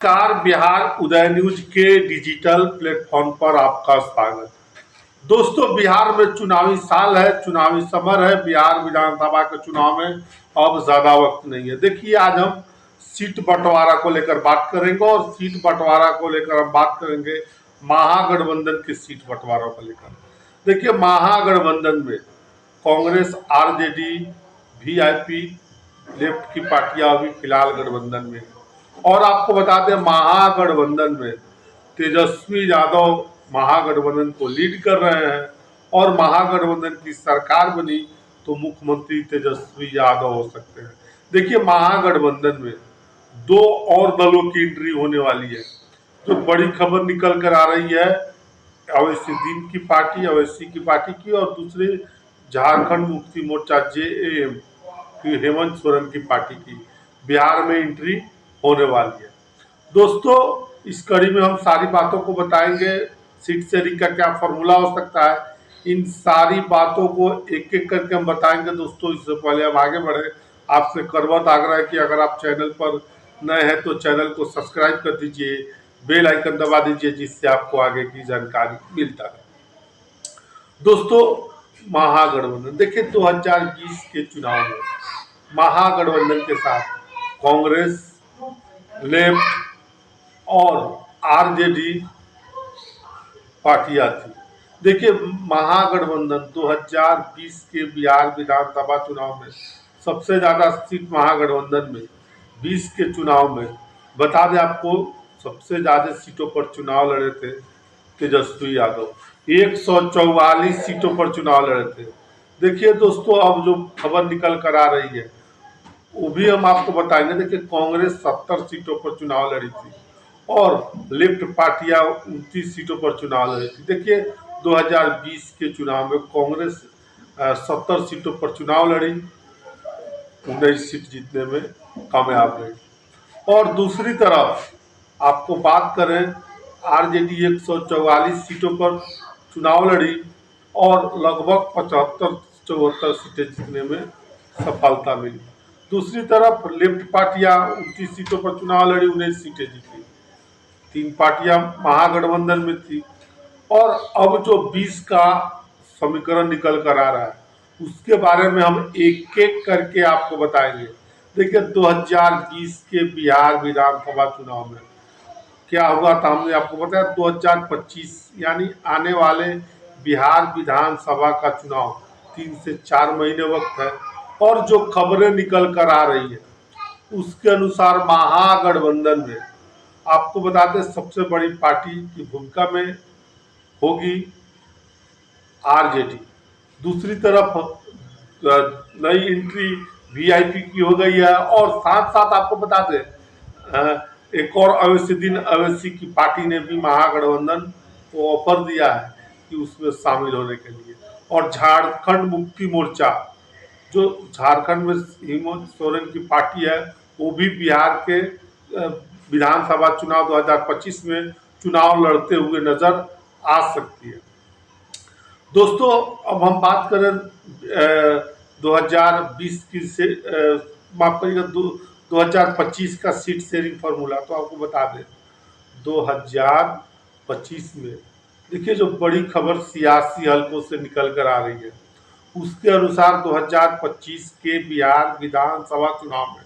Car Bihar उदय news के digital platform पर आपका स्वागत। दोस्तों, बिहार में चुनावी साल है, चुनावी समर है। बिहार विधानसभा के चुनाव में अब ज्यादा वक्त नहीं है। देखिए, आज हम सीट बंटवारा को लेकर बात करेंगे और सीट बंटवारा को लेकर हम बात करेंगे महागठबंधन के सीट बंटवारा को लेकर। देखिए, महागठबंधन में कांग्रेस, आरजेडी, वीआईपी, लेफ्ट की पार्टियां अभी फिलहाल गठबंधन में है। और आपको बता दें, महागठबंधन में तेजस्वी यादव महागठबंधन को लीड कर रहे हैं और महागठबंधन की सरकार बनी तो मुख्यमंत्री तेजस्वी यादव हो सकते हैं। देखिए, महागठबंधन में दो और दलों की एंट्री होने वाली है। जो बड़ी खबर निकल कर आ रही है अवैसीद्दीन की पार्टी, अवैसी की पार्टी की, और दूसरी झारखंड मुक्ति मोर्चा जेएम की हेमंत सोरेन की पार्टी की बिहार में एंट्री होने वाली है। दोस्तों, इस कड़ी में हम सारी बातों को बताएंगे। सीट शेयरिंग का क्या फॉर्मूला हो सकता है, इन सारी बातों को एक एक करके हम बताएंगे। दोस्तों, इससे पहले हम आगे बढ़े, आपसे करवत आग्रह है कि अगर आप चैनल पर नए हैं तो चैनल को सब्सक्राइब कर दीजिए, बेल आइकन दबा दीजिए, जिससे आपको आगे की जानकारी मिलता है। दोस्तों, महागठबंधन देखिए, 2020 के चुनाव में महागठबंधन के साथ कांग्रेस, लेफ्ट और आरजेडी पार्टियां थी। देखिए, महागठबंधन 2020 के बिहार विधानसभा चुनाव में सबसे ज्यादा सीट महागठबंधन में 20 के चुनाव में, बता दें आपको, सबसे ज्यादा सीटों पर चुनाव लड़े थे तेजस्वी यादव। 144 सीटों पर चुनाव लड़े थे। देखिए दोस्तों, अब जो खबर निकल कर आ रही है वो भी हम आपको बताएंगे। देखिए, कांग्रेस 70 सीटों पर चुनाव लड़ी थी और लेफ्ट पार्टियां 29 सीटों पर चुनाव लड़ी थी। देखिए, 2020 के चुनाव में कांग्रेस 70 सीटों पर चुनाव लड़ी, 19 सीट जीतने में कामयाब रही। और दूसरी तरफ आपको बात करें, आरजेडी 144 सीटों पर चुनाव लड़ी और लगभग 75-74 सीटें जीतने में सफलता मिली। दूसरी तरफ लेफ्ट पार्टियां 29 सीटों पर चुनाव लड़ी, 19 सीटें जीती। तीन पार्टियां महागठबंधन में थी। और अब जो 20 का समीकरण निकल कर आ रहा है उसके बारे में हम एक एक करके आपको बताएंगे। देखिए, 2020 के बिहार विधानसभा चुनाव में क्या हुआ था, हमने आपको बताया। 2025 यानी आने वाले बिहार विधानसभा का चुनाव 3 से 4 महीने वक्त है। और जो खबरें निकल कर आ रही है उसके अनुसार महागठबंधन में आपको बता दें, सबसे बड़ी पार्टी की भूमिका में होगी आरजेडी। दूसरी तरफ नई एंट्री वीआईपी की हो गई है। और साथ साथ आपको बता दें, एक और अवैसीद्दीन अवैसी की पार्टी ने भी महागठबंधन को ऑफर दिया है कि उसमें शामिल होने के लिए। और झारखंड मुक्ति मोर्चा, जो झारखंड में हेमंत सोरेन की पार्टी है, वो भी बिहार के विधानसभा चुनाव 2025 में चुनाव लड़ते हुए नजर आ सकती है। दोस्तों, अब हम बात करें 2020 की से माफ करिएगा 2025 का सीट शेयरिंग फार्मूला। तो आपको बता दें, 2025 में देखिए, जो बड़ी खबर सियासी हलकों से निकल कर आ रही है उसके अनुसार 2025 के बिहार विधानसभा चुनाव में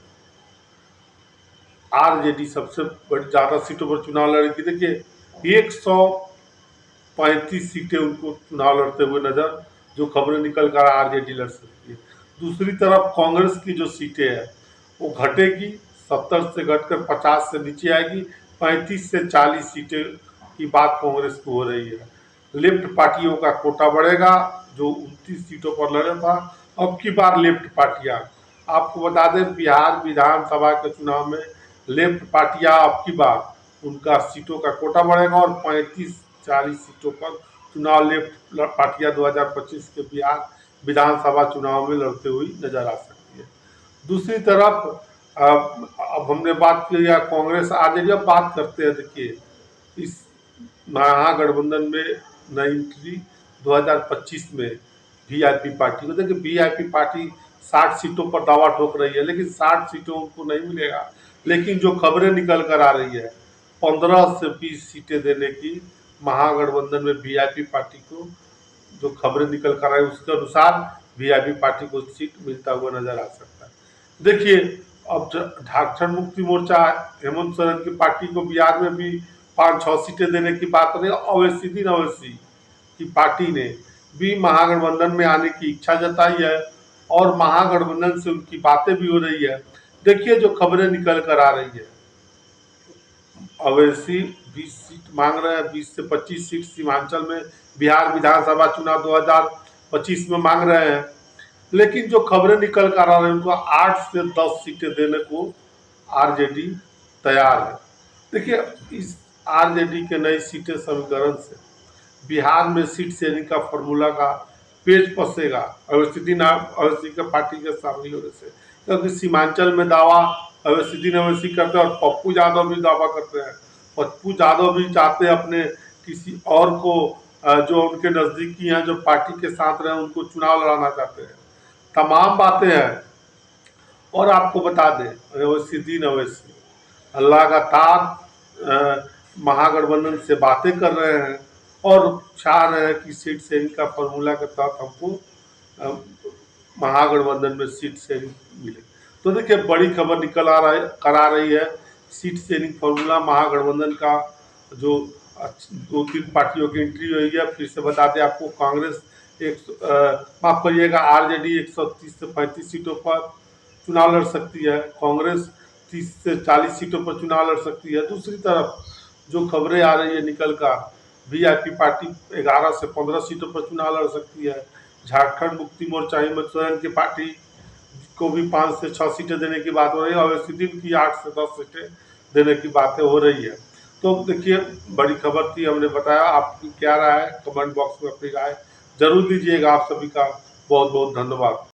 आरजेडी सबसे बड़ी ज्यादा सीटों पर चुनाव लड़ेगी। देखिए, 135 सीटें उनको चुनाव लड़ते हुए नजर, जो खबरें निकल कर आरजेडी लड़ सकती है। दूसरी तरफ कांग्रेस की जो सीटें हैं वो घटेगी, 70 से घटकर 50 से नीचे आएगी। 35 से 40 सीटें की बात कांग्रेस को हो रही है। लेफ्ट पार्टियों का कोटा बढ़ेगा, जो 29 सीटों पर लड़े था। अब की बार लेफ्ट पार्टियां, आपको बता दें, बिहार विधानसभा के चुनाव में लेफ्ट पार्टियां अब की बार उनका सीटों का कोटा बढ़ेगा और 35-40 सीटों पर चुनाव लेफ्ट पार्टियां 2025 के बिहार विधानसभा चुनाव में लड़ते हुई नजर आ सकती है। दूसरी तरफ अब हमने बात की या कांग्रेस आरजेडी, अब बात करते हैं। देखिए, इस महागठबंधन में नई एंट्री 2025 में वीआईपी पार्टी को। देखिए, वीआईपी पार्टी 60 सीटों पर दावा ठोक रही है, लेकिन 60 सीटों उनको नहीं मिलेगा। लेकिन जो खबरें निकल कर आ रही है 15 से 20 सीटें देने की महागठबंधन में वीआईपी पार्टी को, जो खबरें निकल कर आई उसके अनुसार वीआईपी पार्टी को सीट मिलता हुआ नजर आ सकता है। देखिए, अब झारखंड मुक्ति मोर्चा हेमंत सोरेन की पार्टी को बिहार में भी 5-6 सीटें देने की बात हो रही है। अवैसीद्दीन अवैसी की पार्टी ने भी महागठबंधन में आने की इच्छा जताई है और महागठबंधन से उनकी बातें भी हो रही है। देखिए, जो खबरें निकल कर आ रही है, अवैसी 20 सीट मांग रहे हैं, 20 से 25 सीट सीमांचल में बिहार विधानसभा चुनाव 2025 में मांग रहे हैं। लेकिन जो खबरें निकल कर आ रही है, उनको 8 से 10 सीटें देने को आरजेडी तैयार है। देखिए, इस आरजेडी के नई सीटें समीकरण से बिहार में सीट शेयरिंग का फॉर्मूला का पेच फंसेगा अवैसीद्दीन अवैसी के पार्टी के शामिल होने से, क्योंकि सीमांचल में दावा अवैसीद्दीन अवैसी करते हैं और पप्पू यादव भी दावा करते हैं। पप्पू यादव भी चाहते हैं अपने किसी और को, जो उनके नजदीकी हैं, जो पार्टी के साथ रहे, उनको चुनाव लड़ाना चाहते हैं। तमाम बातें हैं। और आपको बता दें, अवैसीद्दीन अवैसी लगातार महागठबंधन से बातें कर रहे हैं और चाह रहे हैं कि सीट शेयरिंग का फॉर्मूला के तहत हमको महागठबंधन में सीट शेयरिंग मिले। तो देखिए, बड़ी खबर निकल आ रही है। सीट शेयरिंग फॉर्मूला महागठबंधन का जो 2-3 पार्टियों की एंट्री हुई है। फिर से बता दें आपको, कांग्रेस माफ करिएगा, आरजेडी 130 से 35 सीटों पर चुनाव लड़ सकती है। कांग्रेस 30 से 40 सीटों पर चुनाव लड़ सकती है। दूसरी तरफ जो खबरें आ रही है निकल कर, वीआईपी पार्टी 11 से 15 सीटों पर चुनाव लड़ सकती है। झारखंड मुक्ति मोर्चा हेमंत सोरेन की पार्टी को भी 5 से 6 सीटें देने की बात हो रही है और अवैसीद्दीन की 8 से 10 सीटें देने की बातें हो रही है। तो देखिए, बड़ी खबर थी, हमने बताया। आपकी क्या राय है, कमेंट बॉक्स में अपनी राय जरूर दीजिएगा। आप सभी का बहुत बहुत धन्यवाद।